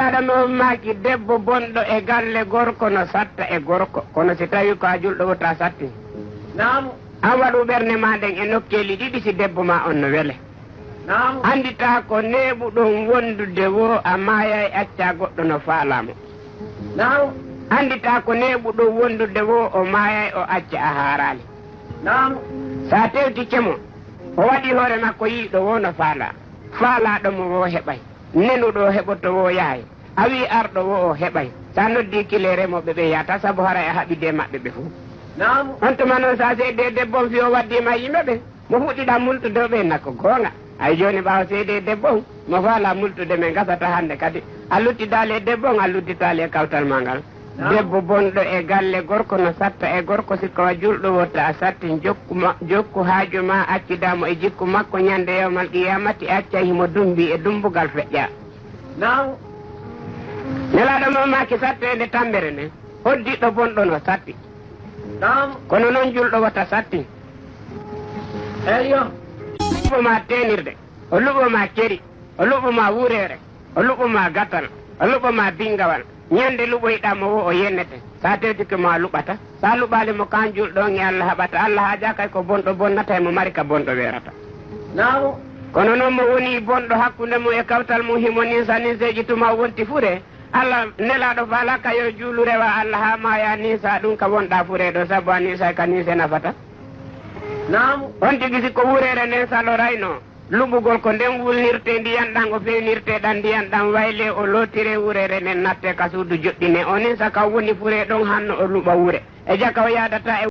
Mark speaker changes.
Speaker 1: Adamo maki debbo bonɗo e galle gorko no satta e gorko kono si tawi ko a julɗo wota satti
Speaker 2: Naam.
Speaker 1: an waɗu ɓernde ma ɗen e nokkeli ɗiɗi si debbo ma on no wele
Speaker 2: Naam.
Speaker 1: andita ko neɓuɗon wondude wo a maya e acca goɗɗo no faalamo
Speaker 2: Naam.
Speaker 1: andita ko neɓuɗon wondude wo o maya o acca a haarali
Speaker 2: Naam.
Speaker 1: sa tewtikemo o waɗi hoore makko yiiɗo wo no faalaɗomo wo heɓay nenuɗo heɓoto wo yahay a wi arɗo wo o heɓay sa noddi kile remoɓe ɓe yata saabu hara e haɓide maɓɓe ɓe fuu
Speaker 2: Naam.
Speaker 1: on tuma noon sa seede debbon fi o waddima yimɓeɓe mo fuɗɗiɗa multude ɓe nakko goonga ay joni ɓawa seede debbon mo faala multude men gasata hande kadi a luttidale debbon a luttitale kawtal ma ngal debbo bonɗo e galle gorko no satta e gorko sikko a julɗo wotta a satti jokku haaju ma accidamo e jikku makko ñande yewmal qiyamati acca himo dumbi e dumbugal feƴƴa
Speaker 2: Naam.
Speaker 1: nelaɗo mo maki sattede tambere nde hoddiɗo bonɗo no satti
Speaker 2: Naam.
Speaker 1: kono noon julɗo wotta satti
Speaker 2: Eyo.
Speaker 1: luɓoma tenirde o luɓoma keri o luɓoma wurere o luɓoma gatal o luɓoma bingawal ñande luɓoyɗamo wo o yennete sa tewtike mo a luɓata sa luɓali mo kan julɗon e Allah haɓata Allah haaja kay ko bonɗo bonnata e mo mari ka bonɗo weerata
Speaker 2: Naam.
Speaker 1: kono noon mo woni bonɗo hakkude mum e kawtal mum himo ninseji tuma wonti fure Allah nelaɗo faala kayo juulu rewa Allah ha maya ninsa ɗum ka wonɗa fure ɗo saabu a ninsa ka ninse nafata
Speaker 2: Naam.
Speaker 1: on tigi sikko wurere nden salorayno luɓugol ko nden wulnirte ndiyan ɗan o fewnirte ɗan ndiyan ɗan wayle o lootire wurere nden natte ka suudu joɗɗine o ninsa ka woni fure ɗon hanno o luɓa wure e jaka o yadata e